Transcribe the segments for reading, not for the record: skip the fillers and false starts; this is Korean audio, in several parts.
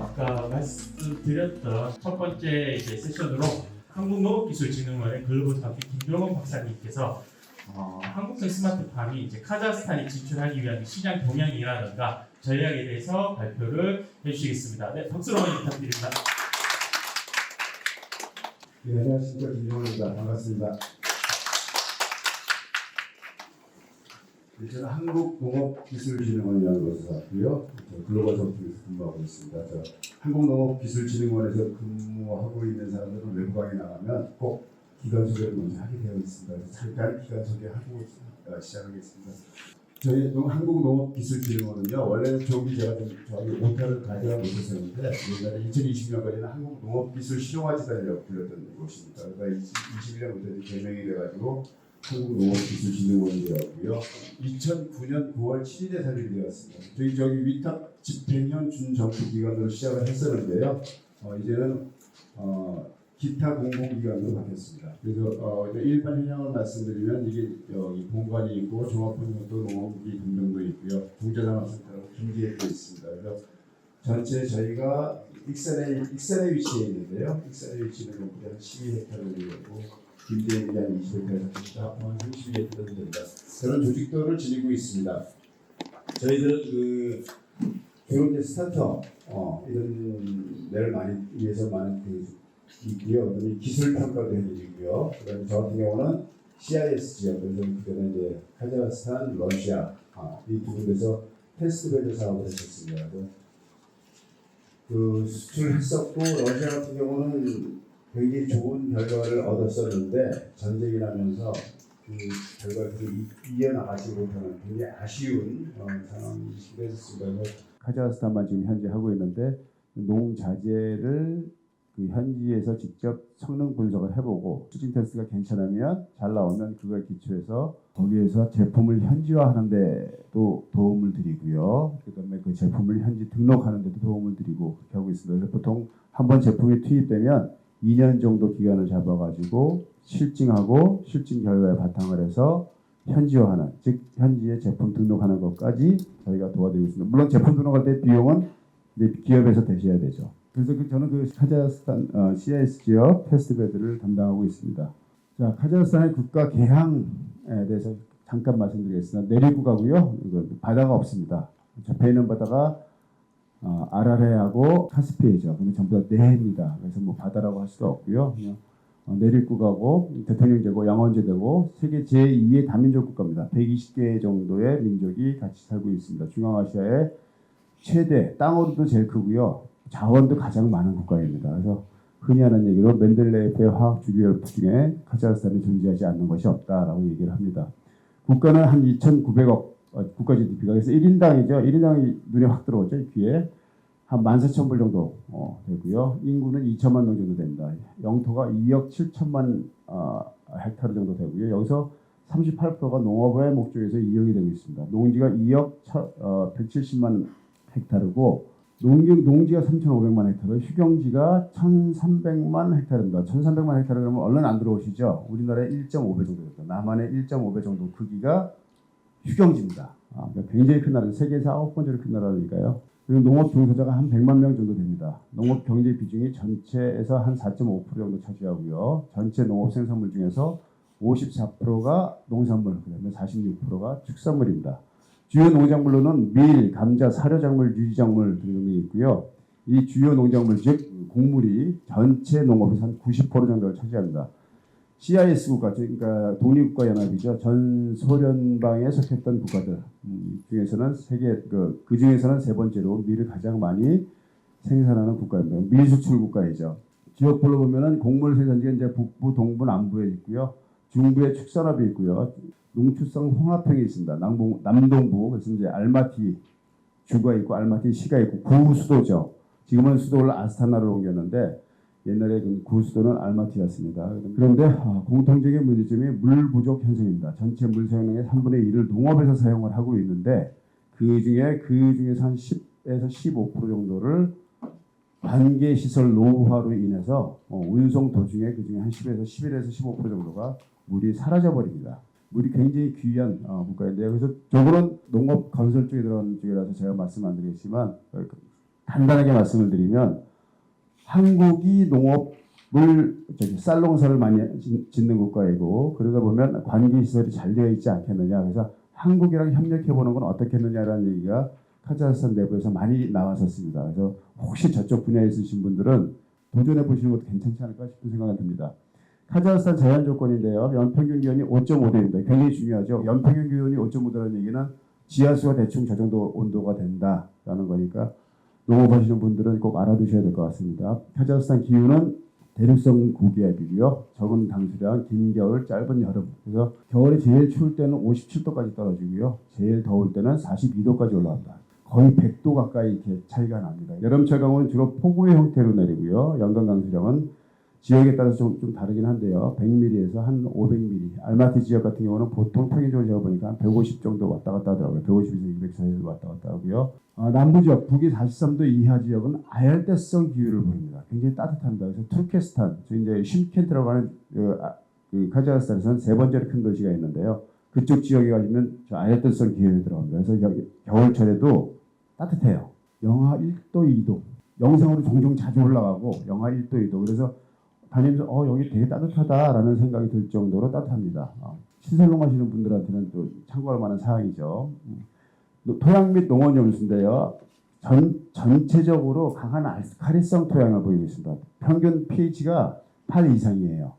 아까 말씀드렸던 첫 번째 세션으로 한국농업기술진흥원의 글로벌 대표 김병원 박사님께서 한국형 스마트팜이 카자흐스탄에 진출하기 위한 시장 동향이라든가 전략에 대해서 발표를 해주시겠습니다. 네, 박수로 부탁드립니다. 네, 안녕하십니까. 김병원입니다. 반갑습니다. 저는 한국농업기술진흥원이라는 곳에서 왔고요. 글로벌 소프트에서 근무하고 있습니다. 한국농업기술진흥원에서 근무하고 있는 사람들은 외부방에 나가면 꼭 기관 소개를 먼저 하게 되어 있습니다. 그래서 잠깐 기관 소개하고 시작하겠습니다. 저희 한국농업기술진흥원은요, 원래는 저기 제가 저기 오타를 가져가고 있었는데 옛날에 2020년까지는 한국농업기술실용화재단이라고 불렸던 곳입니다. 그러니까 21년부터 개명이 돼가지고 한국농업기술진흥원이 되었고요. 2009년 9월 7일에 설립이 되었습니다. 저희 위탁 집행형 준정부기관으로 시작을 했었는데요. 이제는 기타 공공기관으로 바뀌었습니다. 그래서 일반 현황을 말씀드리면 이게 여기 본관이 있고 종합분석도 농업기 분명도 있고요. 중재산업센터로 김기획도 있습니다. 그래서 전체 저희가 익산에 위치해 있는데요. 익산에 위치는 농地한 12헥타르 되고 김대에 대한 20헥타르 합하면 32헥타르 됩니다. 그런 조직도를 지니고 있습니다. 저희들은 결혼 스타트업 이런 데를 많이 위해서 많은 있고요. 기술 평가도 해드리고요. 그다음에 저 같은 경우는 CIS 지역, 그전에 이제 카자흐스탄, 러시아 이 두 군데서 테스트베드 사업을 했었습니다. 그 수출했었고 러시아 같은 경우는 굉장히 좋은 결과를 얻었었는데 전쟁이 나면서 그 결과를 이어나가지 못하는 굉장히 아쉬운 상황이 됐습니다. 카자흐스탄만 지금 현재 하고 있는데 농자재를 현지에서 직접 성능 분석을 해보고 수진 테스트가 괜찮으면 잘 나오면 그거에 기초해서 거기에서 제품을 현지화하는 데도 도움을 드리고요. 그다음에 그 제품을 현지 등록하는 데도 도움을 드리고 그렇게 하고 있습니다. 그래서 보통 한번 제품이 투입되면 2년 정도 기간을 잡아가지고 실증하고 실증 결과에 바탕을 해서 현지화하는, 즉 현지에 제품 등록하는 것까지 저희가 도와드리고 있습니다. 물론 제품 등록할 때 비용은 이제 기업에서 대셔야 되죠. 그래서 저는 카자흐스탄 CIS 지역 테스트베드를 담당하고 있습니다. 자, 카자흐스탄의 국가 개항에 대해서 잠깐 말씀드리겠습니다. 내리국가고요. 바다가 없습니다. 접해 있는 바다가 아라레하고 카스피해죠. 근데 전부 다 내해입니다. 그래서 뭐 바다라고 할 수가 없고요. 그냥 내륙국가고 대통령제고 양원제되고 세계 제2의 다민족 국가입니다. 120개 정도의 민족이 같이 살고 있습니다. 중앙아시아의 최대, 땅으로도 제일 크고요. 자원도 가장 많은 국가입니다. 그래서 흔히 하는 얘기로 맨델레이프의 화학 주기율 중에 카자흐스탄이 존재하지 않는 것이 없다라고 얘기를 합니다. 국가는 한 2,900억 국가 GDP가 그래서 1인당이죠. 1인당이 눈에 확 들어오죠. 귀에 한 14,000불 정도 되고요. 인구는 2천만 명 정도 됩니다. 영토가 2억 7천만 헥타르 정도 되고요. 여기서 38%가 농업의 목적에서 이용이 되고 있습니다. 농지가 2억 170만 헥타르고 농지가 3,500만 헥타르, 휴경지가 1,300만 헥타르입니다. 1,300만 헥타르 그러면 얼른 안 들어오시죠? 우리나라의 1.5배 정도 됩니다. 남한의 1.5배 정도 크기가 휴경지입니다. 그러니까 굉장히 큰 나라, 세계에서 9번째로 큰 나라니까요. 그리고 농업 종사자가 한 100만 명 정도 됩니다. 농업 경제 비중이 전체에서 한 4.5% 정도 차지하고요. 전체 농업 생산물 중에서 54%가 농산물, 그다음에 46%가 축산물입니다. 주요 농작물로는 밀, 감자, 사료작물, 유지작물 등이 있고요. 이 주요 농작물, 즉 곡물이 전체 농업에서 한 90% 정도를 차지합니다. CIS 국가, 그러니까 독립국가연합이죠. 전 소련방에 속했던 국가들 중에서는 그 중에서는 세 번째로 밀을 가장 많이 생산하는 국가입니다. 밀 수출 국가이죠. 지역별로 보면은 곡물 생산지가 이제 북부, 동부, 남부에 있고요. 중부에 축산업이 있고요. 농축성 홍합형이 있습니다. 남동부, 그래서 이제 알마티 주가 있고 알마티 시가 있고 구수도죠. 지금은 수도를 아스타나로 옮겼는데 옛날에 구수도는 알마티였습니다. 그런데 공통적인 문제점이 물 부족 현상입니다. 전체 물 사용량의 3분의 1을 농업에서 사용을 하고 있는데 그 중에서 한 10에서 15% 정도를 관계시설 노후화로 인해서 운송 도중에 그 중에 한 10에서 11에서 15% 정도가 물이 사라져 버립니다. 물이 굉장히 귀한 국가인데요. 그래서 저거는 농업 건설 쪽에 들어가는 쪽이라서 제가 말씀 안 드리겠지만 간단하게 말씀을 드리면 한국이 농업을 쌀농사를 많이 짓는 국가이고 그러다 보면 관계 시설이 잘 되어 있지 않겠느냐. 그래서 한국이랑 협력해 보는 건 어떻겠느냐라는 얘기가 카자흐스탄 내부에서 많이 나왔었습니다. 그래서 혹시 저쪽 분야에 있으신 분들은 도전해 보시는 것도 괜찮지 않을까 싶은 생각이 듭니다. 카자흐스탄 제한 조건인데요. 연평균 기온이 5.5도입니다. 굉장히 중요하죠. 연평균 기온이 5.5도라는 얘기는 지하수가 대충 저 정도 온도가 된다라는 거니까 농업하시는 분들은 꼭 알아두셔야 될 것 같습니다. 카자흐스탄 기후는 대륙성 고기압이고요. 적은 강수량, 긴 겨울, 짧은 여름. 그래서 겨울에 제일 추울 때는 57도까지 떨어지고요. 제일 더울 때는 42도까지 올라갑니다. 거의 100도 가까이 이렇게 차이가 납니다. 여름철 강우는 주로 폭우의 형태로 내리고요. 연간 강수량은 지역에 따라서 좀 다르긴 한데요. 100mm에서 한 500mm. 알마티 지역 같은 경우는 보통 평균적으로 제가 보니까 한 150 정도 왔다 갔다 하더라고요. 150에서 200 사이로 왔다 갔다 하고요. 남부 지역, 북위 43도 이하 지역은 아열대성 기후를 보입니다. 굉장히 따뜻합니다. 그래서 투르케스탄, 이제 쉼켄트라고 하는 카자흐스탄에서는 세 번째로 큰 도시가 있는데요. 그쪽 지역에 가시면 저 아열대성 기후에 들어갑니다. 그래서 겨울철에도 따뜻해요. 영하 1도, 2도. 영상으로 종종 자주 올라가고 영하 1도, 2도. 그래서 다니면서 여기 되게 따뜻하다라는 생각이 들 정도로 따뜻합니다. 시설농 하시는 분들한테는 또 참고할 만한 사항이죠. 토양 및 농원 연수인데요. 전체적으로 강한 알칼리성 토양을 보이고 있습니다. 평균 pH가 8 이상이에요.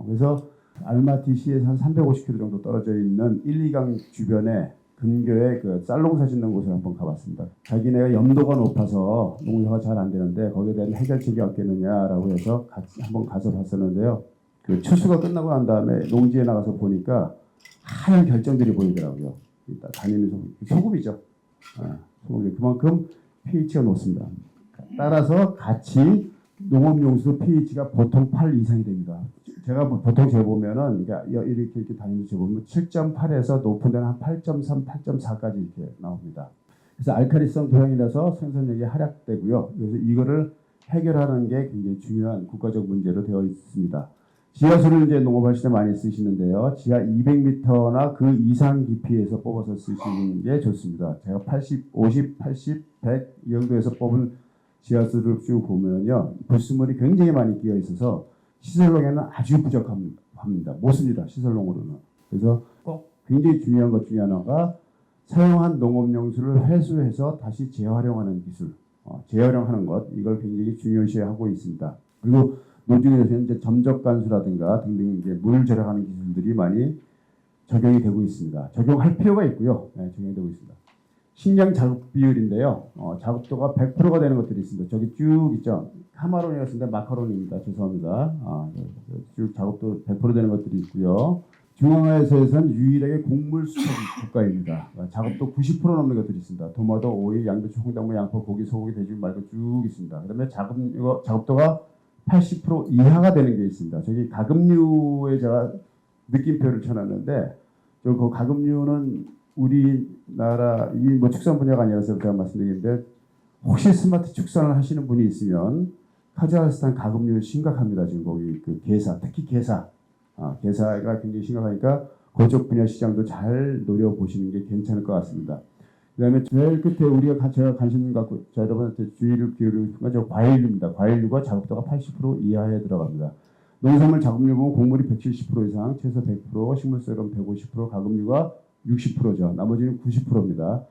그래서 알마티시에서 한 350km 정도 떨어져 있는 1, 2강 주변에 근교에 그 쌀농사 짓는 곳에 한번 가봤습니다. 자기네가 염도가 높아서 농사가 잘 안 되는데 거기에 대한 해결책이 없겠느냐라고 해서 한번 가서 봤었는데요. 그 추수가 끝나고 난 다음에 농지에 나가서 보니까 하얀 결정들이 보이더라고요. 다니면서 소금이죠. 소금이 그만큼 pH가 높습니다. 따라서 같이 농업용수 pH가 보통 8 이상이 됩니다. 제가 보통 재보면은 이렇게 다니면서 재보면 7.8에서 높은 데는 한 8.3, 8.4까지 이렇게 나옵니다. 그래서 알칼리성 토양이라서 생산력이 하락되고요. 그래서 이거를 해결하는 게 굉장히 중요한 국가적 문제로 되어 있습니다. 지하수를 이제 농업하실 때 많이 쓰시는데요. 지하 200m나 그 이상 깊이에서 뽑아서 쓰시는 게 좋습니다. 제가 80, 50, 80, 100 이 정도에서 뽑은 지하수를 쭉 보면요. 불순물이 굉장히 많이 끼어 있어서 시설농에는 아주 부족합니다. 못 씁니다. 시설농으로는. 그래서 꼭 굉장히 중요한 것 중에 하나가 사용한 농업용수를 회수해서 다시 재활용하는 기술. 재활용하는 것. 이걸 굉장히 중요시하고 있습니다. 그리고 노중에서는 이제 점적관수라든가 등등 이제 물 절약하는 기술들이 많이 적용이 되고 있습니다. 적용할 필요가 있고요. 네, 적용이 되고 있습니다. 식량 자급 비율인데요. 자급도가 100%가 되는 것들이 있습니다. 저기 쭉 있죠. 카마론이었는데 마카론입니다. 죄송합니다. 쭉 자급도 100% 되는 것들이 있고요. 중앙아시아에서는 유일하게 곡물 수출 국가입니다. 자급도 90% 넘는 것들이 있습니다. 도마도, 오이, 양배추, 홍당무, 양파, 고기, 소고기, 돼지 말고 쭉 있습니다. 그다음에 자급도가 80% 이하가 되는 게 있습니다. 저기 가금류에 제가 느낌표를 쳐놨는데 그 가금류는 우리나라 이 축산 분야가 아니라서 제가 말씀드리는데 혹시 스마트 축산을 하시는 분이 있으면 카자흐스탄 가금류 심각합니다. 지금 거기 그 게사, 특히 게사가 굉장히 심각하니까 그쪽 분야 시장도 잘 노려보시는 게 괜찮을 것 같습니다. 그 다음에 제일 끝에 제가 관심 갖고 여러분한테 주의를 기울이는 건 과일류입니다. 과일류가 자급도가 80% 이하에 들어갑니다. 농산물 자급류 보면 곡물이 170% 이상, 채소 100%, 식물세금 150%, 가금류가 60%죠. 나머지는 90%입니다.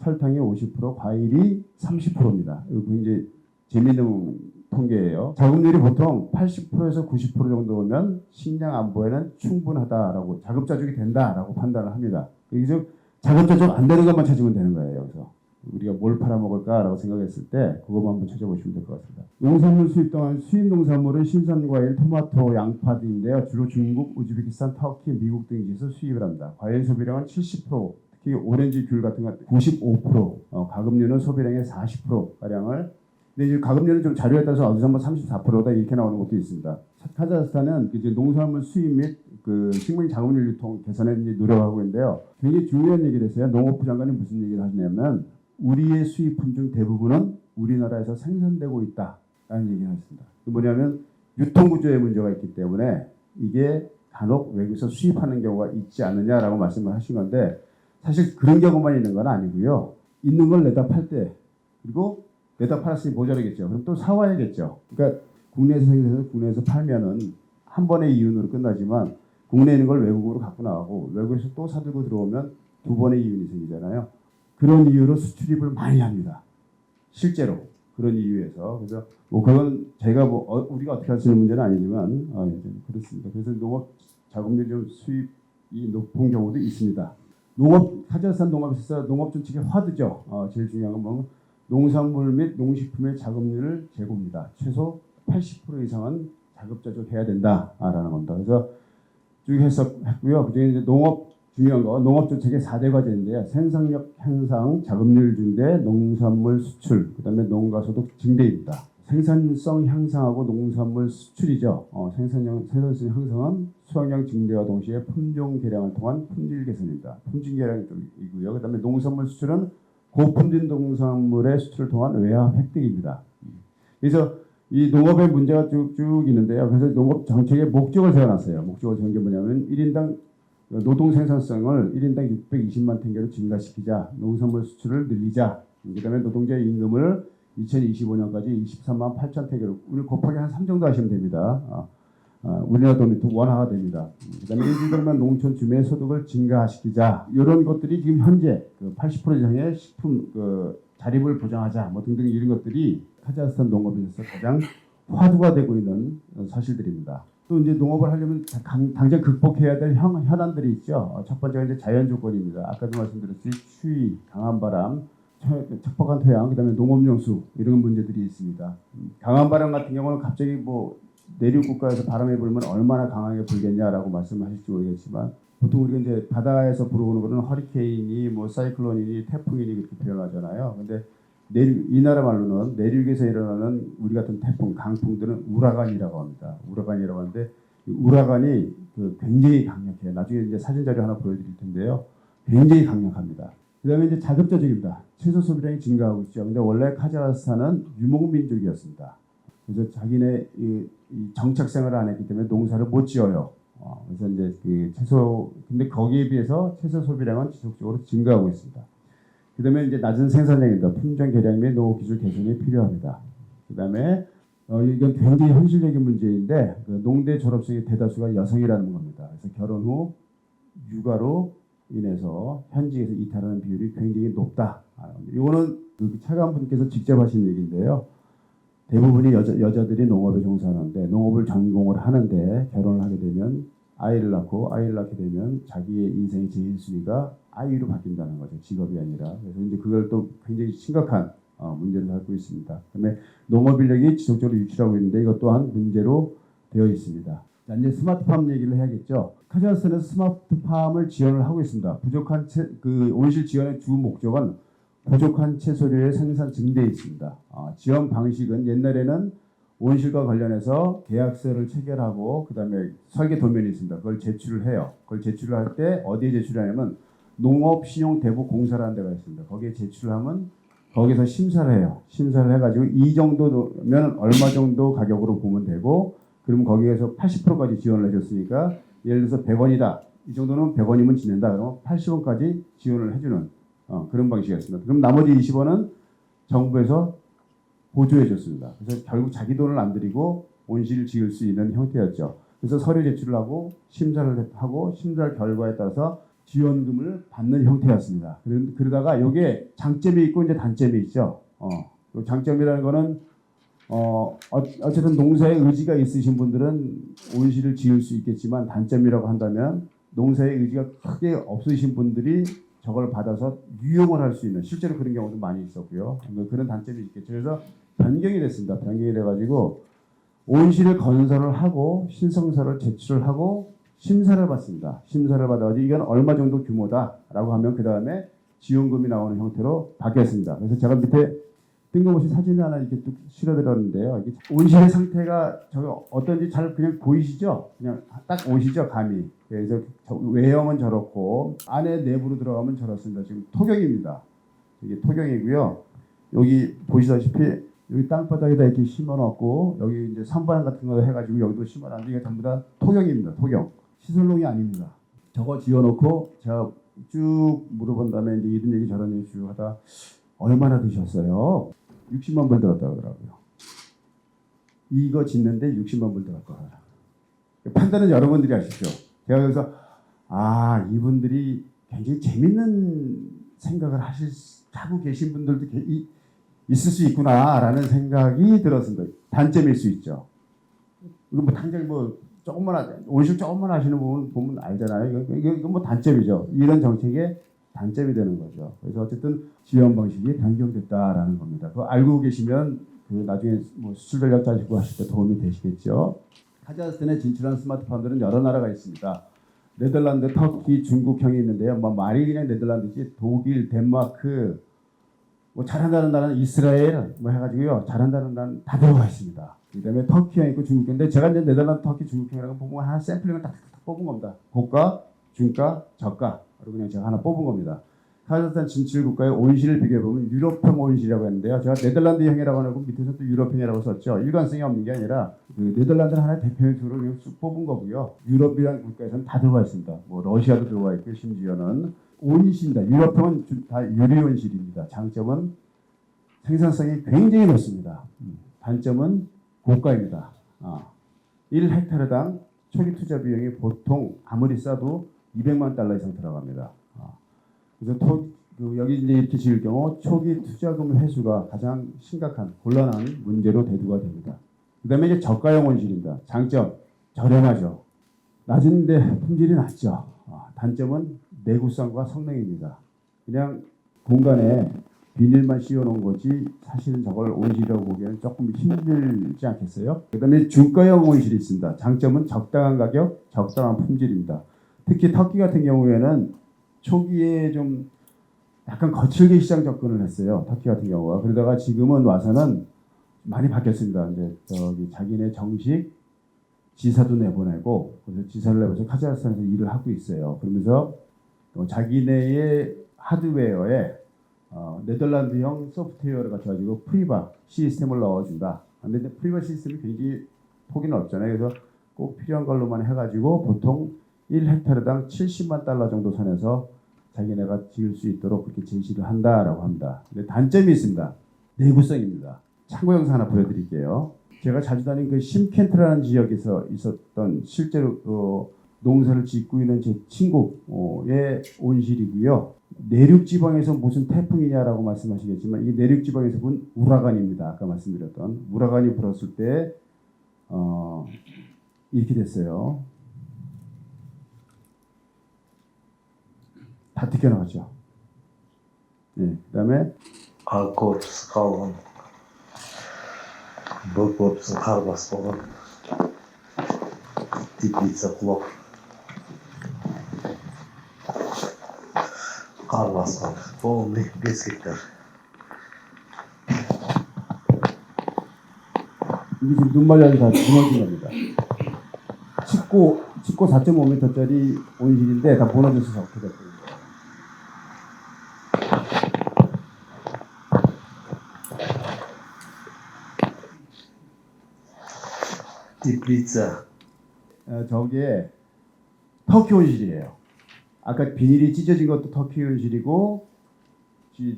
설탕이 50%, 과일이 30%입니다. 이거 굉장히 재미있는 통계예요. 자급률이 보통 80%에서 90% 정도면 식량 안보에는 충분하다라고 자급자족이 된다라고 판단을 합니다. 여기서 자급자족 안 되는 것만 찾으면 되는 거예요. 그래서 우리가 뭘 팔아먹을까라고 생각했을 때 그것만 한번 찾아보시면 될 것 같습니다. 농산물 수입 동안 수입 농산물은 신선과일, 토마토, 양파 등인데요. 주로 중국, 우즈베키스탄, 터키, 미국 등지에서 수입을 합니다. 과일 소비량은 70%, 특히 오렌지, 귤 같은 거 95%, 가금류는 소비량의 40%가량을 근데 이제 가금류는 좀 자료에 따라서 어디서 한번 34%다 이렇게 나오는 것도 있습니다. 카자흐스탄은 이제 농산물 수입 및 그 식물 자금률 유통 개선에 이제 노력하고 있는데요. 굉장히 중요한 얘기를 했어요. 농업부 장관이 무슨 얘기를 하냐면 우리의 수입품 중 대부분은 우리나라에서 생산되고 있다라는 얘기를 했습니다. 그 뭐냐면 유통구조에 문제가 있기 때문에 이게 간혹 외국에서 수입하는 경우가 있지 않느냐라고 말씀을 하신 건데 사실 그런 경우만 있는 건 아니고요. 있는 걸 내다 팔 때 그리고 내다 팔았으니 모자라겠죠. 그럼 또 사와야겠죠. 그러니까 국내에서 생산해서 국내에서 팔면은 한 번의 이윤으로 끝나지만 국내에 있는 걸 외국으로 갖고 나가고 외국에서 또 사들고 들어오면 두 번의 이윤이 생기잖아요. 그런 이유로 수출입을 많이 합니다. 실제로 그런 이유에서. 그래서 뭐 그건 제가 뭐 우리가 어떻게 할 수 있는 문제는 아니지만 그렇습니다. 그래서 농업 작업률 좀 수입이 높은 경우도 있습니다. 카자흐스탄 농업에서 농업 정책의 화두죠. 제일 중요한 건 뭐 농산물 및 농식품의 작업률을 제고입니다. 최소 80% 이상은 자급자족해야 된다라는 겁니다. 그래서 쭉 해석했고요. 그중에 이제 중요한 거 농업 정책의 4대 과제인데요. 생산력 향상, 작업률 증대, 농산물 수출, 그다음에 농가 소득 증대입니다. 생산성 향상하고 농산물 수출이죠. 생산성 향상은 수확량 증대와 동시에 품종 개량을 통한 품질 개선입니다. 품질 개량 쪽이고요. 그다음에 농산물 수출은 고품질 농산물의 수출을 통한 외화 획득입니다. 그래서 이 농업의 문제가 쭉 있는데요. 그래서 농업 정책의 목적을 세워놨어요. 목적을 세운 게 뭐냐면 1인당 노동 생산성을 1인당 620만 탱게로 증가시키자, 농산물 수출을 늘리자, 그다음에 노동자의 임금을 2025년까지 23만 8천 탱게로 우리 곱하기 한 3 정도 하시면 됩니다. 우리나라 돈이 원화가 됩니다. 그다음에 일주일만 농촌 주민의 소득을 증가시키자, 이런 것들이 지금 현재 80% 이상의 식품 자립을 보장하자, 뭐 등등 이런 것들이 카자흐스탄 농업에서 가장 화두가 되고 있는 사실들입니다. 또 이제 농업을 하려면 당장 극복해야 될 현안들이 있죠. 첫 번째가 이제 자연 조건입니다. 아까도 말씀드렸듯이 추위, 강한 바람, 척박한 토양, 그다음에 농업용수 이런 문제들이 있습니다. 강한 바람 같은 경우는 갑자기 뭐 내륙 국가에서 바람이 불면 얼마나 강하게 불겠냐라고 말씀하실지 모르겠지만 보통 우리가 이제 바다에서 불어오는 거는 허리케인이 뭐 사이클론이니 태풍이니 그렇게 표현하잖아요. 근데 이 나라 말로는 내륙에서 일어나는 우리 같은 태풍, 강풍들은 우라간이라고 합니다. 우라간이라고 하는데 우라간이 굉장히 강력해요. 나중에 이제 사진 자료 하나 보여드릴 텐데요. 굉장히 강력합니다. 그다음에 이제 자급자족입니다. 채소 소비량이 증가하고 있죠. 근데 원래 카자흐스탄은 유목민족이었습니다. 그래서 자기네 이 정착 생활을 안 했기 때문에 농사를 못 지어요. 그래서 이제 근데 거기에 비해서 채소 소비량은 지속적으로 증가하고 있습니다. 그다음에 이제 낮은 생산량입니다. 품종 개량 및 농업 기술 개선이 필요합니다. 그다음에 이건 굉장히 현실적인 문제인데 농대 졸업생의 대다수가 여성이라는 겁니다. 그래서 결혼 후 육아로 인해서 현직에서 이탈하는 비율이 굉장히 높다. 이거는 차관 분께서 직접 하신 얘기인데요. 대부분이 여자들이 농업에 종사하는데 농업을 전공을 하는데 결혼을 하게 되면 아이를 낳게 되면 자기의 인생의 제1순위가 아이로 바뀐다는 거죠. 직업이 아니라. 그래서 이제 그걸 또 굉장히 심각한 문제를 갖고 있습니다. 그다음에 농업 인력이 지속적으로 유출하고 있는데 이것 또한 문제로 되어 있습니다. 자, 이제 스마트팜 얘기를 해야겠죠. 카자흐스탄에서 스마트팜을 지원을 하고 있습니다. 부족한 온실 지원의 주 목적은 부족한 채소류의 생산 증대에 있습니다. 지원 방식은 옛날에는 온실과 관련해서 계약서를 체결하고 그다음에 설계 도면이 있습니다. 그걸 제출을 해요. 그걸 제출을 할 때 어디에 제출하냐면 농업신용대부공사라는 데가 있습니다. 거기에 제출을 하면 거기서 심사를 해요. 심사를 해가지고 이 정도면 얼마 정도 가격으로 보면 되고 그러면 거기에서 80%까지 지원을 해줬으니까 예를 들어서 100원이다. 이 정도는 100원이면 지낸다. 그러면 80원까지 지원을 해주는 그런 방식이었습니다. 그럼 나머지 20원은 정부에서 보조해 줬습니다. 그래서 결국 자기 돈을 안 들이고 온실을 지을 수 있는 형태였죠. 그래서 서류 제출을 하고 심사를 하고 심사 결과에 따라서 지원금을 받는 형태였습니다. 그러다가 이게 장점이 있고 이제 단점이 있죠. 장점이라는 거는 어쨌든 농사에 의지가 있으신 분들은 온실을 지을 수 있겠지만 단점이라고 한다면 농사에 의지가 크게 없으신 분들이 저걸 받아서 유용을 할 수 있는 실제로 그런 경우도 많이 있었고요. 그런 단점이 있겠죠. 그래서 변경이 됐습니다. 변경이 돼가지고 온실을 건설을 하고 신청서를 제출을 하고 심사를 받습니다. 심사를 받아가지고 이건 얼마 정도 규모다라고 하면 그 다음에 지원금이 나오는 형태로 바뀌었습니다. 그래서 제가 밑에 뜬금없이 사진을 하나 이렇게 뚝 실어드렸는데요. 온실의 상태가 저거 어떤지 잘 그냥 보이시죠? 그냥 딱 오시죠, 감이. 그래서 외형은 저렇고 안에 내부로 들어가면 저렇습니다. 지금 토경입니다. 이게 토경이고요. 여기 보시다시피 여기 땅바닥에다 이렇게 심어놓고 여기 이제 산바람 같은 거 해가지고 여기도 심어놨는데 이게 전부 다 토경입니다. 토경. 시설농이 아닙니다. 저거 지어놓고 제가 쭉 물어본 다음에 이제 이런 얘기 저런 얘기 쭉 하다 얼마나 드셨어요? 60만 불 들었다고 하더라고요. 이거 짓는데 60만 불 들었다고 하더라고요. 판단은 여러분들이 하시죠. 제가 그래서 이분들이 굉장히 재밌는 생각을 하고 계신 분들도 있을 수 있구나라는 생각이 들었습니다. 단점일 수 있죠. 이거 뭐 당장 온실 조금만 하시는 분 보면 알잖아요. 이거 뭐 단점이죠. 이런 정책의 단점이 되는 거죠. 그래서 어쨌든 지원 방식이 변경됐다라는 겁니다. 그거 알고 계시면 나중에 뭐 수출 전략 짜시고 하실 때 도움이 되시겠죠. 카자흐스탄에 진출한 스마트폰들은 여러 나라가 있습니다. 네덜란드, 터키, 중국형이 있는데요. 말이 그냥 네덜란드지 독일, 덴마크, 뭐 잘한다는 나라는 이스라엘 해가지고요. 잘한다는 나라는 다 들어가 있습니다. 그다음에 터키형 있고 중국형인데 제가 이제 네덜란드, 터키, 중국형이라고 보면 하나 샘플링을 딱 뽑은 겁니다. 고가, 중가, 저가 그리고 그냥 제가 하나 뽑은 겁니다. 카자흐스탄 진출 국가의 온실을 비교해 보면 유럽형 온실이라고 했는데요. 제가 네덜란드형이라고 하고 밑에서 또 유럽형이라고 썼죠. 일관성이 없는 게 아니라 네덜란드는 하나의 대표적으로 그냥 쑥 뽑은 거고요. 유럽이라는 국가에서는 다 들어가 있습니다. 뭐 러시아도 들어가 있고 심지어는 온실입니다. 유럽형은 다 유리 온실입니다. 장점은 생산성이 굉장히 높습니다. 단점은 고가입니다. 1헥타르당 초기 투자 비용이 보통 아무리 싸도 200만 달러 이상 들어갑니다. 그래서 여기 이제 이렇게 지을 경우 초기 투자금 회수가 가장 심각한 곤란한 문제로 대두가 됩니다. 그다음에 이제 저가형 온실입니다. 장점 저렴하죠. 낮은데 품질이 낮죠. 단점은 내구성과 성능입니다. 그냥 공간에 비닐만 씌워놓은 거지 사실은 저걸 온실이라고 보기에는 조금 힘들지 않겠어요? 그다음에 중가형 온실이 있습니다. 장점은 적당한 가격, 적당한 품질입니다. 특히 터키 같은 경우에는 초기에 좀 약간 거칠게 시장 접근을 했어요. 터키 같은 경우가. 그러다가 지금은 와서는 많이 바뀌었습니다. 이제 자기네 정식 지사도 내보내고 그래서 지사를 내면서 카자흐스탄에서 일을 하고 있어요. 그러면서 자기네의 하드웨어에 네덜란드형 소프트웨어를 갖춰가지고 프리바 시스템을 넣어준다. 근데 프리바 시스템이 굉장히 폭이 넓잖아요. 그래서 꼭 필요한 걸로만 해가지고 보통 1헥타르당 70만 달러 정도 선에서 자기네가 지을 수 있도록 그렇게 제시를 한다라고 합니다. 근데 단점이 있습니다. 내구성입니다. 참고 영상 하나 보여드릴게요. 제가 자주 다닌 그 심켄트라는 지역에서 있었던 실제로 농사를 짓고 있는 제 친구의 온실이고요. 내륙 지방에서 무슨 태풍이냐라고 말씀하시겠지만 이게 내륙 지방에서 본 우라간입니다. 아까 말씀드렸던 우라간이 불었을 때 이렇게 됐어요. 다 튀겨나갔죠. 네, 그다음에 korpusu kalın. Bu korpusun kar basmalı. Teplitsa kulak. Kar basmalı. Полный 5 hektar. 이게 지금 눈말량이 다 무너진 겁니다. 칩고 4.5m짜리 온실인데 다 무너져서 저렇게 됐거든요. Teplitsa. 저게 터키 온실이에요. 아까 비닐이 찢어진 것도 터키 온실이고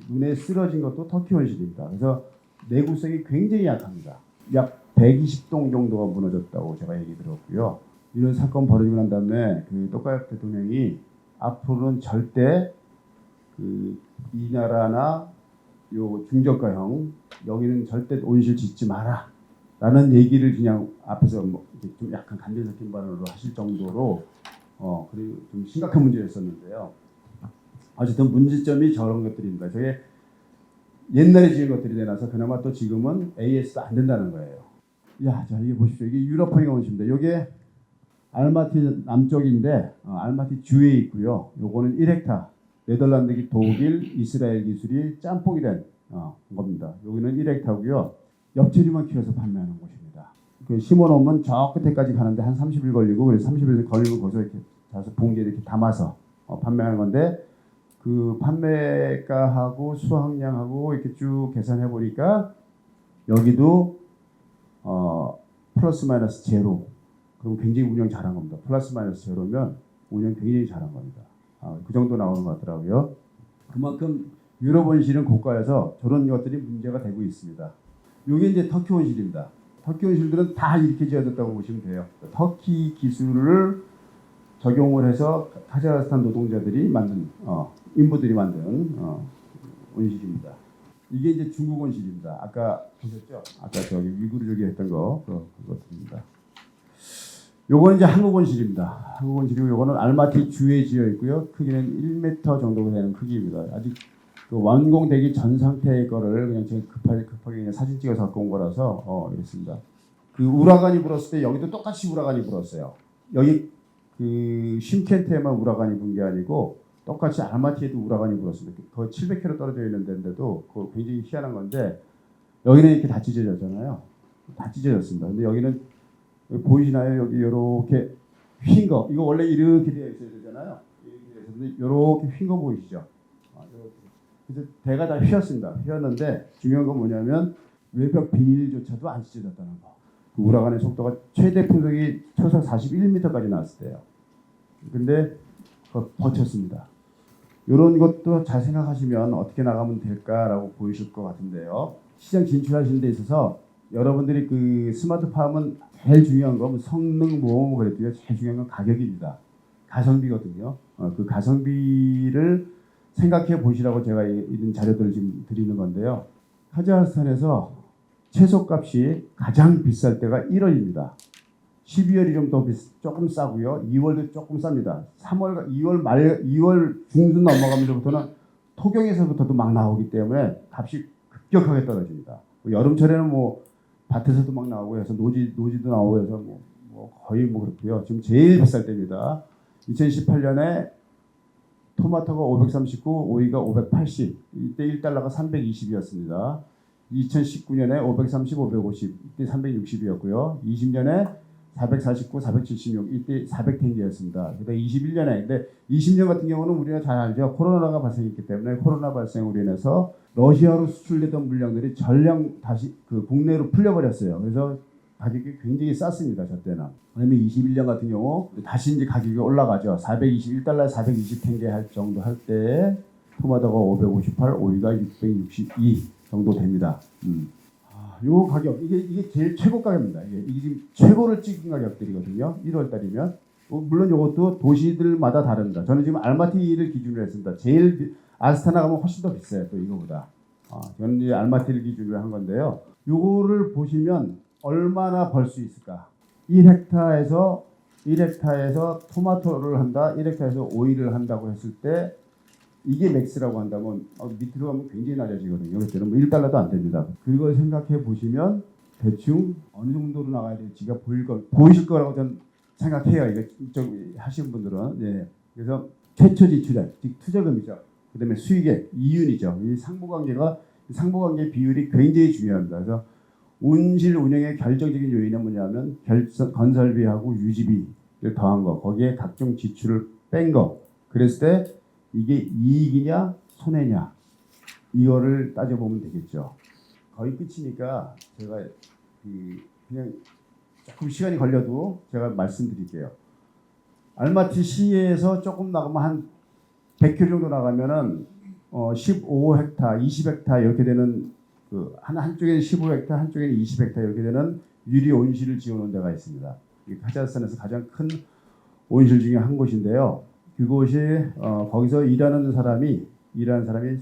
눈에 쓰러진 것도 터키 온실입니다. 그래서 내구성이 굉장히 약합니다. 약 120동 정도가 무너졌다고 제가 얘기 들었고요. 이런 사건 벌어지고 난 다음에 토카예프 대통령이 앞으로는 절대 이 나라나 요 중저가형 여기는 절대 온실 짓지 마라 라는 얘기를 그냥 앞에서 좀 약간 간대 섞인 발언으로 하실 정도로 그리고 좀 심각한 문제였었는데요. 어쨌든 문제점이 저런 것들입니다. 저게 옛날에 지은 것들이 되나서 그나마 또 지금은 AS도 안 된다는 거예요. 자 이게 보십시오. 이게 유럽형의 온실입니다. 이게 알마티 남쪽인데 알마티 주에 있고요. 요거는 1헥타 네덜란드, 독일, 이스라엘 기술이 짬뽕이 된 겁니다. 여기는 1헥타고요. 엽채류만 키워서 판매하는 곳입니다. 심어놓으면 저 끝에까지 가는데 한 30일 걸리고 그래서 30일 걸리고 거기서 이렇게 가서 봉지에 이렇게 담아서 판매하는 건데 그 판매가하고 수확량하고 이렇게 쭉 계산해 보니까 여기도 플러스 마이너스 제로. 그럼 굉장히 운영 잘한 겁니다. 플러스 마이너스 제로면 운영 굉장히 잘한 겁니다. 그 정도 나오는 것 같더라고요. 그만큼 유럽 온실은 고가여서 저런 것들이 문제가 되고 있습니다. 이게 이제 터키 온실입니다. 터키 온실들은 다 이렇게 지어졌다고 보시면 돼요. 터키 기술을 적용을 해서 카자흐스탄 노동자들이 만든 인부들이 만든 온실입니다. 이게 이제 중국 온실입니다. 아까 보셨죠? 아까 저기 위구르족이 했던 그것입니다. 요거는 이제 한국 온실입니다. 한국 온실이고 요거는 알마티 주에 지어 있고요. 크기는 1m 정도 되는 크기입니다. 아직 그 완공되기 전 상태의 거를 그냥 제가 급하게 그냥 사진 찍어서 갖고 온 거라서 이렇습니다. 그 우라간이 불었을 때 여기도 똑같이 우라간이 불었어요. 여기 그 쉼켄트에만 우라간이 분 게 아니고 똑같이 알마티에도 우라간이 불었습니다. 거의 700km 떨어져 있는 데인데도 그거 굉장히 희한한 건데 여기는 이렇게 다 찢어졌잖아요. 다 찢어졌습니다. 근데 여기는 보이시나요? 여기 이렇게 휜 거. 이거 원래 이렇게 되어 있어야 되잖아요. 이렇게 휜 거 보이시죠? 그래서 대가 다 휘었습니다. 휘었는데 중요한 건 뭐냐면 외벽 비닐조차도 안 찢어졌다는 거. 그 우라간의 속도가 최대 풍속이 초속 41m까지 나왔을 때요. 근데 버텼습니다. 이런 것도 잘 생각하시면 어떻게 나가면 될까라고 보이실 것 같은데요. 시장 진출하시는 데 있어서 여러분들이 그 스마트팜은 제일 중요한 건 성능 뭐 그랬더니 제일 중요한 건 가격입니다. 가성비거든요. 그 가성비를 생각해 보시라고 제가 이런 자료들을 지금 드리는 건데요. 카자흐스탄에서 채소값이 가장 비쌀 때가 1월입니다. 12월이 좀 더 조금 싸고요. 2월도 조금 쌉니다. 3월, 2월 중순 넘어가면서부터는 토경에서부터도 막 나오기 때문에 값이 급격하게 떨어집니다. 여름철에는 뭐 밭에서도 막 나오고 해서 노지도 나오고 해서 뭐 거의 뭐 그렇고요. 지금 제일 비쌀 때입니다. 2018년에 토마토가 539, 오이가 580, 이때 1달러가 320이었습니다. 2019년에 530, 550, 이때 360이었고요. 20년에 449, 476, 이때 400탱기였습니다. 그다음 21년에, 근데 20년 같은 경우는 우리가 잘 알죠. 코로나가 발생했기 때문에 코로나 발생으로 인해서 러시아로 수출되던 물량들이 전량 다시 그 국내로 풀려버렸어요. 그래서 가격이 굉장히 쌌습니다. 저 때는. 그다음에 21년 같은 경우 다시 이제 가격이 올라가죠. 421달러에 420탱기 할 정도 할 때 토마토가 558, 오이가 662 정도 됩니다. 요 가격 이게 제일 최고 가격입니다. 이게 지금 최고를 찍은 가격들이거든요. 1월 달이면 물론 이것도 도시들마다 다릅니다. 저는 지금 알마티를 기준으로 했습니다. 제일 아스타나 가면 훨씬 더 비싸요. 또 이거보다. 저는 이제 알마티를 기준으로 한 건데요. 요거를 보시면 얼마나 벌 수 있을까? 1헥타에서 토마토를 한다, 1헥타에서 오이를 한다고 했을 때 이게 맥스라고 한다면 밑으로 가면 굉장히 낮아지거든요. 그때는 뭐 1달러도 안 됩니다. 그걸 생각해 보시면 대충 어느 정도로 나가야 될지가 보이실 거라고 저는 생각해요. 이거 하시는 분들은. 예. 그래서 최초 지출액, 즉 투자금이죠. 그다음에 수익액, 이윤이죠. 이 상호관계 비율이 굉장히 중요합니다. 그래서 온실 운영의 결정적인 요인은 뭐냐면 건설비하고 유지비를 더한 거, 거기에 각종 지출을 뺀 거. 그랬을 때 이게 이익이냐 손해냐 이거를 따져보면 되겠죠. 거의 끝이니까 제가 그냥 조금 시간이 걸려도 제가 말씀드릴게요. 알마티 시에서 조금 나가면 한 100km 정도 나가면은 15헥타, 20헥타 이렇게 되는 그 한쪽에는 15헥타, 한쪽에는 20헥타 이렇게 되는 유리 온실을 지어놓은 데가 있습니다. 카자흐스탄에서 가장 큰 온실 중에 한 곳인데요. 그곳이 거기서 일하는 사람이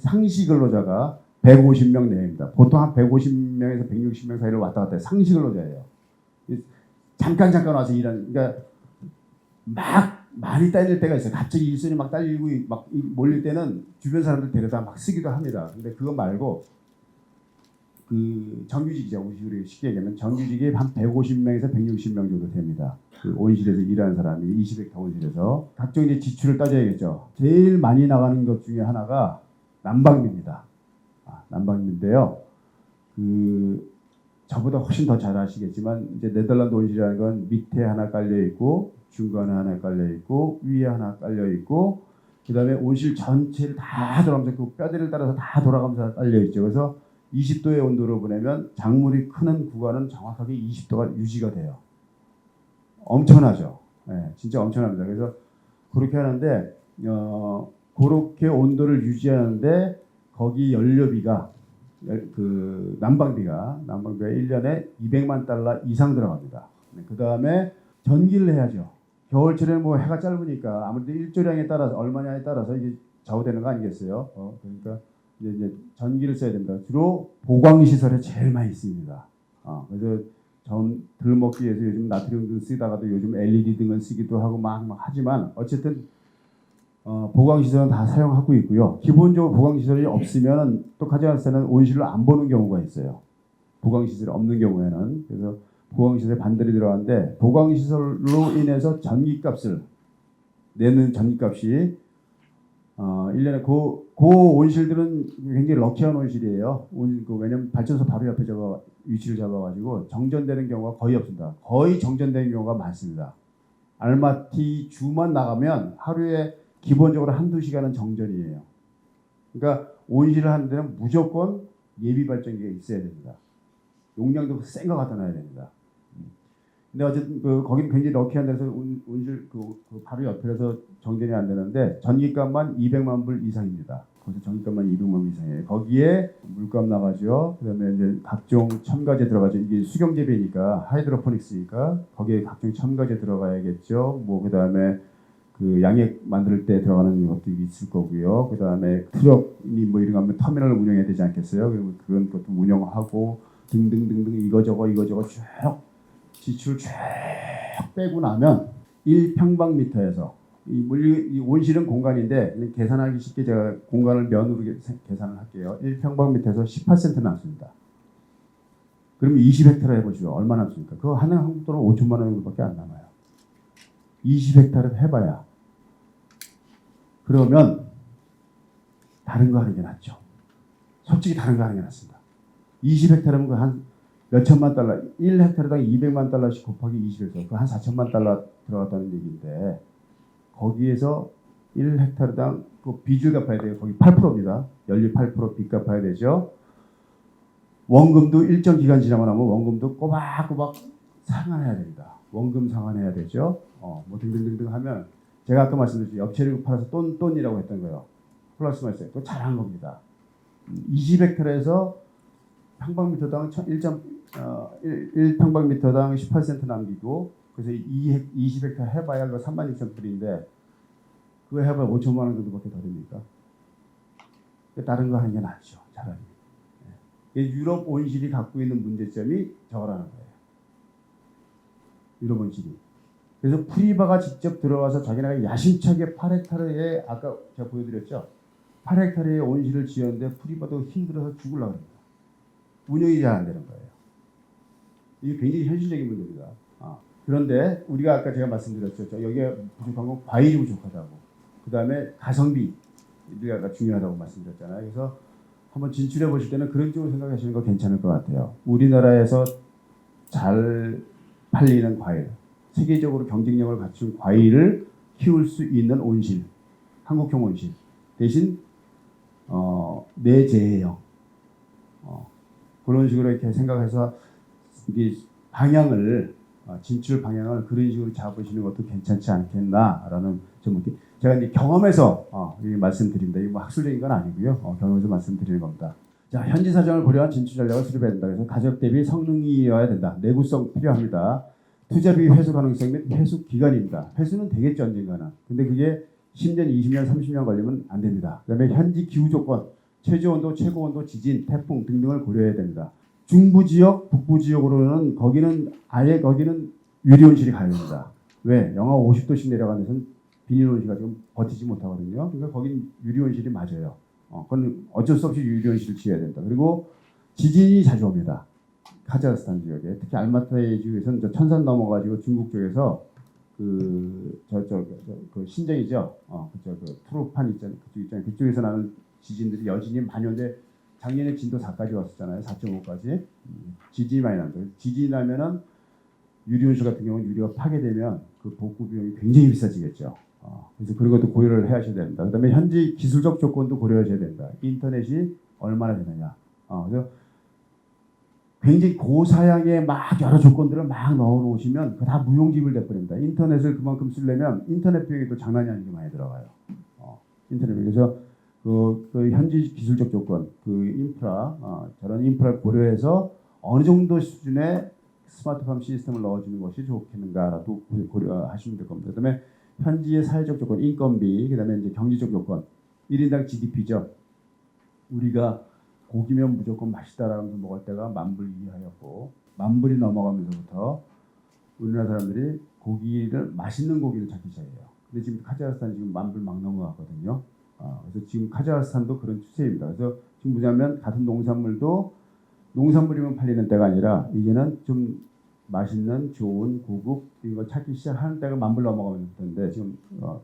상시 근로자가 150명 내외입니다. 보통 한 150명에서 160명 사이를 왔다 갔다 해요. 상시 근로자예요. 잠깐 와서 일하는, 그러니까 막 많이 딸릴 때가 있어요. 갑자기 일손이 막 딸리고 막 몰릴 때는 주변 사람들 데려다 막 쓰기도 합니다. 근데 그거 말고 그 정규직이죠. 우리 쉽게 얘기하면 정규직이 한 150명에서 160명 정도 됩니다. 그 온실에서 일하는 사람이 20헥타 온실에서 각종 이제 지출을 따져야겠죠. 제일 많이 나가는 것 중에 하나가 난방비입니다. 난방비인데요. 그 저보다 훨씬 더 잘 아시겠지만 이제 네덜란드 온실이라는 건 밑에 하나 깔려 있고 중간에 하나 깔려 있고 위에 하나 깔려 있고 그다음에 온실 전체를 다 돌아가면서 그 뼈대를 따라서 다 돌아가면서 깔려 있죠. 그래서 20도의 온도로 보내면 작물이 크는 구간은 정확하게 20도가 유지가 돼요. 엄청나죠. 네, 진짜 엄청납니다. 그래서 그렇게 하는데 그렇게 온도를 유지하는데 거기 연료비가 그 난방비가 1년에 200만 달러 이상 들어갑니다. 그 다음에 전기를 해야죠. 겨울철에 뭐 해가 짧으니까 아무래도 일조량에 따라서 얼마냐에 따라서 이게 좌우되는 거 아니겠어요? 그러니까 이제 전기를 써야 됩니다. 주로 보강 시설에 제일 많이 쓰입니다. 그래서 들먹기 위해서 요즘 나트륨 등 쓰다가도 요즘 LED 등을 쓰기도 하고 막 하지만 어쨌든 보강 시설은 다 사용하고 있고요. 기본적으로 보강 시설이 없으면 또 카자흐스탄은 온실을 안 보는 경우가 있어요. 보강 시설이 없는 경우에는. 그래서 보강 시설에 반대로 들어가는데 보강 시설로 인해서 전기값을 내는 전기값이 1년에 그 온실들은 굉장히 럭키한 온실이에요. 왜냐면 발전소 바로 옆에 위치를 잡아가지고 정전되는 경우가 거의 없습니다. 거의 정전되는 경우가 많습니다. 알마티 주만 나가면 하루에 기본적으로 한두 시간은 정전이에요. 그러니까 온실을 하는 데는 무조건 예비 발전기가 있어야 됩니다. 용량도 센 거 갖다 놔야 됩니다. 근데 어쨌든 거기는 굉장히 럭키한 데서 온실 바로 옆에서 정전이 안 되는데 전기값만 200만 불 이상입니다. 거기서 전기값만 200만 불 이상이에요. 거기에 물값 나가죠. 그다음에 이제 각종 첨가제 들어가죠. 이게 수경 재배니까 하이드로포닉스니까 거기에 각종 첨가제 들어가야겠죠. 뭐 그다음에 그 양액 만들 때 들어가는 것도 있을 거고요. 그다음에 트럭이 뭐 이런 거 하면 터미널을 운영해야 되지 않겠어요? 그리고 그건 것도 운영하고 등등등등 이거저거 쭉 지출 쭉 빼고 나면 1평방미터에서 이 온실은 공간인데 계산하기 쉽게 제가 공간을 면으로 계산을 할게요. 1평방미터에서 18센트 남습니다. 그러면 20헥타르 해보시죠. 얼마 남습니까? 그거 하는 한국 돈은 5천만 원 정도밖에 안 남아요. 20헥타르 해봐야. 그러면 다른 거 하는 게 낫죠. 솔직히 다른 거 하는 게 낫습니다. 20헥타르면 그 한 몇천만 달러, 1헥타르당 200만 달러씩 곱하기 20에서 그 한 4천만 달러 들어갔다는 얘기인데 거기에서 1헥타르당 그 빚을 갚아야 돼요. 거기 8%입니다. 연립 8% 빚 갚아야 되죠. 원금도 일정 기간 지나고 나면 원금도 꼬박꼬박 상환해야 됩니다. 원금 상환해야 되죠. 뭐 등등등등 하면 제가 아까 말씀드렸죠. 엽채를 팔아서 똔똔이라고 했던 거예요. 플러스 마이너스. 그거 잘한 겁니다. 20헥타르에서 평방미터당 1평방미터당 18센트 남기고 그래서 20헥타르 해봐야 36,000불인데 그거 해봐야 5천만 원 정도밖에 더 됩니까? 다른 거 하는 게 낫죠. 차라리. 유럽 온실이 갖고 있는 문제점이 저거라는 거예요. 유럽 온실이. 그래서 프리바가 직접 들어와서 자기네가 야심차게 8헥타르에 아까 제가 보여드렸죠. 8헥타르에 온실을 지었는데 프리바도 힘들어서 죽으려고 합니다. 운영이 잘 안 되는 거예요. 이게 굉장히 현실적인 문제입니다. 그런데 우리가 아까 제가 말씀드렸죠. 여기에 부족한 건 과일이 부족하다고. 그 다음에 가성비가 중요하다고 말씀드렸잖아요. 그래서 한번 진출해 보실 때는 그런 쪽으로 생각하시는 거 괜찮을 것 같아요. 우리나라에서 잘 팔리는 과일, 세계적으로 경쟁력을 갖춘 과일을 키울 수 있는 온실, 한국형 온실 대신 내재해형 그런 식으로 이렇게 생각해서 이게 방향을 진출 방향을 그런 식으로 잡으시는 것도 괜찮지 않겠나라는 좀 제가 이제 경험에서 말씀드립니다. 이거 뭐 학술적인 건 아니고요. 경험에서 말씀드리는 겁니다. 자, 현지 사정을 고려한 진출 전략을 수립해야 된다. 그래서 가격 대비 성능이어야 된다. 내구성 필요합니다. 투자비 회수 가능성 및 회수 기간입니다. 회수는 되겠죠, 언젠가는. 근데 그게 10년, 20년, 30년 걸리면 안 됩니다. 그다음에 현지 기후 조건, 최저 온도, 최고 온도, 지진, 태풍 등등을 고려해야 됩니다. 중부 지역, 북부 지역으로는 거기는 유리 온실이 가야 됩니다. 왜? 영하 50도씩 내려가는 데서는 비닐 온실가 지금 버티지 못하거든요. 그러니까 거긴 유리 온실이 맞아요. 그건 어쩔 수 없이 유리 온실을 지어야 된다. 그리고 지진이 자주 옵니다. 카자흐스탄 지역에 특히 알마타이 지역에서는 천산 넘어가지고 중국 쪽에서 그 신정이죠. 그 투르판 있잖아요. 그쪽에서 나는 지진들이 여진이 많이 오는데 작년에 진도 4까지 왔었잖아요. 4.5까지. 지진이 많이 납니다. 지진이 나면은 유리온실 같은 경우는 유리가 파괴되면 그 복구 비용이 굉장히 비싸지겠죠. 그래서 그런 것도 고려를 해 하셔야 됩니다. 그 다음에 현지 기술적 조건도 고려하셔야 됩니다. 인터넷이 얼마나 되느냐. 그래서 굉장히 고사양의 막 여러 조건들을 막 넣어 놓으시면 그 다 무용지물 돼버립니다. 인터넷을 그만큼 쓰려면 인터넷 비용이 또 장난이 아니게 많이 들어가요. 인터넷 비용. 그래서 그 현지 기술적 조건, 그 인프라, 저런 인프라를 고려해서 어느 정도 수준의 스마트팜 시스템을 넣어주는 것이 좋겠는가라도 고려하시면 될 겁니다. 그다음에 현지의 사회적 조건, 인건비, 그다음에 이제 경제적 조건, 1인당 GDP죠. 우리가 고기면 무조건 맛있다라면서 먹을 때가 만불 이하였고 만불이 넘어가면서부터 우리나라 사람들이 고기를 맛있는 고기를 찾기 시작해요. 근데 지금 카자흐스탄이 지금 만불 막 넘어갔거든요. 그래서 지금 카자흐스탄도 그런 추세입니다. 그래서 지금 뭐냐면 같은 농산물이면 팔리는 때가 아니라 이제는 좀 맛있는 좋은 고급 이거 찾기 시작하는 때가 만불 넘어가는데 지금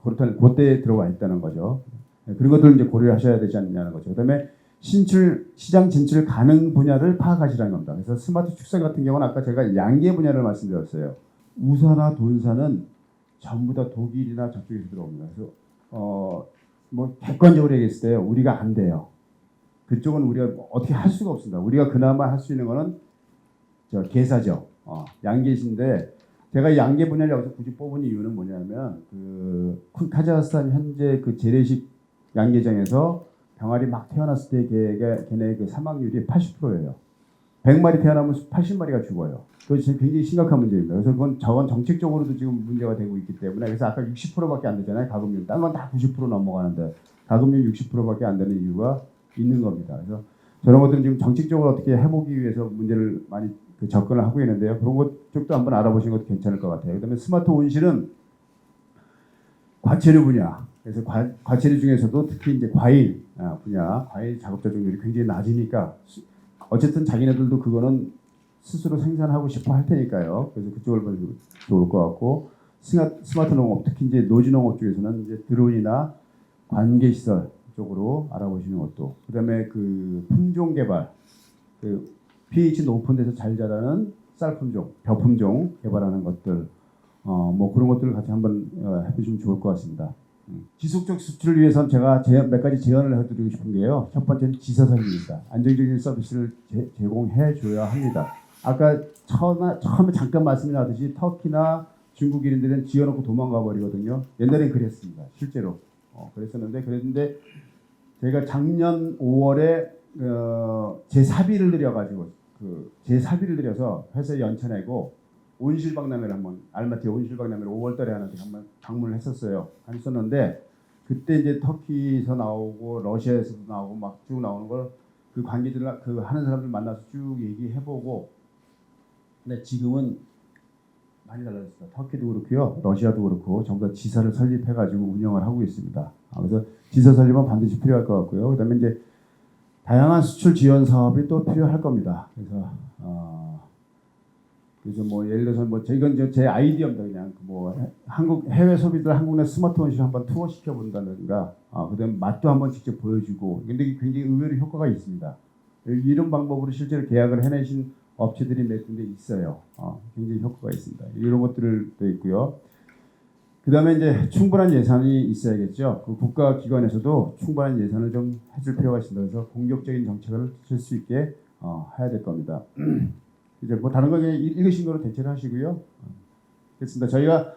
그렇다는 그때에 들어와 있다는 거죠. 그런 것들 이제 고려하셔야 되지 않냐는 거죠. 그다음에 시장 진출 가능 분야를 파악하시라는 겁니다. 그래서 스마트 축산 같은 경우는 아까 제가 양계 분야를 말씀드렸어요. 우사나 돈사는 전부 다 독일이나 저쪽에서 들어옵니다. 그래서 뭐 객관적으로 얘기했을 때 우리가 안 돼요. 그쪽은 우리가 어떻게 할 수가 없습니다. 우리가 그나마 할 수 있는 거는 게사죠. 양계신데 제가 양계 분야를 여기서 굳이 뽑은 이유는 뭐냐면 그 카자흐스탄 현재 그 재래식 양계장에서 병아리 막 태어났을 때 걔네 그 사망률이 80%예요. 100마리 태어나면 80마리가 죽어요. 그것이 굉장히 심각한 문제입니다. 그래서 저건 정책적으로도 지금 문제가 되고 있기 때문에 그래서 아까 60%밖에 안 되잖아요. 가금률. 딴 건 다 90% 넘어가는데 가금률 60%밖에 안 되는 이유가 있는 겁니다. 그래서 저런 것들은 지금 정책적으로 어떻게 해보기 위해서 문제를 많이 접근을 하고 있는데요. 그런 것 쪽도 한번 알아보시는 것도 괜찮을 것 같아요. 그다음에 스마트 온실은 과체류 분야. 그래서 과체류 중에서도 특히 이제 과일 분야, 과일 작업자 중률이 굉장히 낮으니까 어쨌든 자기네들도 그거는 스스로 생산하고 싶어 할 테니까요. 그래서 그쪽을 보면 좋을 것 같고 스마트 농업, 특히 이제 노지 농업 쪽에서는 이제 드론이나 관계 시설 쪽으로 알아보시는 것도. 그다음에 그 품종 개발, 그 pH 높은 데서 잘 자라는 쌀 품종, 벼 품종 개발하는 것들, 뭐 그런 것들을 같이 한번 해보시면 좋을 것 같습니다. 지속적 수출을 위해서는 제가 몇 가지 제안을 해드리고 싶은 게요. 첫 번째는 지사설입니다. 안정적인 서비스를 제공해 줘야 합니다. 아까 처음에 잠깐 말씀이 나왔듯이 터키나 중국 이런 데는 지어놓고 도망가 버리거든요. 옛날엔 그랬습니다. 실제로 그랬는데 제가 작년 5월에 제4비를 들여서 회사에 연쳐내고 온실박람회를 한번 알마티 온실박람회를 5월달에 한번 방문을 했었는데 그때 이제 터키에서 나오고 러시아에서도 나오고 막 쭉 나오는 걸 그 관계들 그 하는 사람들 만나서 쭉 얘기해보고 근데 지금은 많이 달라졌습니다. 터키도 그렇고요, 러시아도 그렇고 전부 다 지사를 설립해가지고 운영을 하고 있습니다. 그래서 지사 설립은 반드시 필요할 것 같고요. 그다음에 이제 다양한 수출 지원 사업이 또 필요할 겁니다. 그래서 뭐 예를 들어서 뭐 이건 제 아이디어입니다. 그냥 뭐 한국 해외 소비들 한국 내 스마트 온실 한번 투어 시켜 본다든가, 그다음에 맛도 한번 직접 보여주고. 근데 이게 굉장히 의외로 효과가 있습니다. 이런 방법으로 실제로 계약을 해내신 업체들이 몇 군데 있어요. 굉장히 효과가 있습니다. 이런 것들도 있고요. 그다음에 이제 충분한 예산이 있어야겠죠. 그 국가 기관에서도 충분한 예산을 좀 해줄 필요가 있습니다. 그래서 공격적인 정책을 펼칠 수 있게 해야 될 겁니다. 이제 뭐 다른 거 그냥 읽으신 거로 대체를 하시고요. 됐습니다. 저희가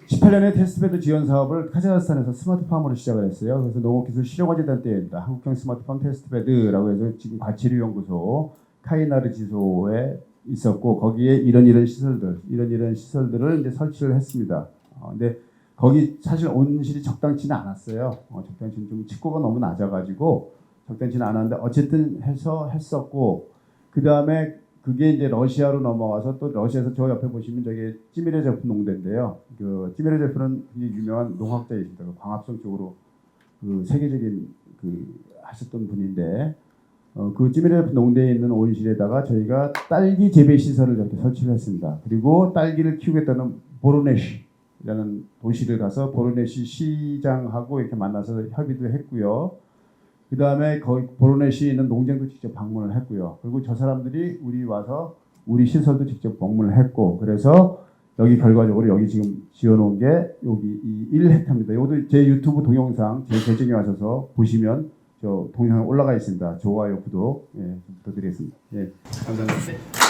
18년에 테스트베드 지원 사업을 카자흐스탄에서 스마트팜으로 시작을 했어요. 그래서 농업기술 실용화재단 때입니다. 한국형 스마트팜 테스트베드라고 해서 지금 과체류 연구소 카이나르 지소에 있었고 거기에 이런 시설들을 이제 설치를 했습니다. 근데 거기 사실 온실이 적당치는 않았어요. 적당치는 좀 칩고가 너무 낮아가지고 적당치는 않았는데 어쨌든 했었고 그 다음에 그게 이제 러시아로 넘어와서 또 러시아에서 저 옆에 보시면 저게 찌미레제프 농대인데요. 그 찌미레제프는 굉장히 유명한 농학자이십니다. 그 광합성 쪽으로 그 세계적인 하셨던 분인데 그 찌미레제프 농대에 있는 온실에다가 저희가 딸기 재배 시설을 이렇게 설치를 했습니다. 그리고 딸기를 키우겠다는 보로네시라는 도시를 가서 보로네시 시장하고 이렇게 만나서 협의도 했고요. 그 다음에 거기 보로네시에 있는 농장도 직접 방문을 했고요. 그리고 저 사람들이 우리 와서 우리 시설도 직접 방문을 했고, 그래서 여기 결과적으로 여기 지금 지어놓은 게 여기 이 1헥타입니다. 이것도 제 유튜브 동영상 제 계정에 와셔서 보시면 저 동영상 올라가 있습니다. 좋아요, 구독 좀 부탁드리겠습니다. 감사합니다.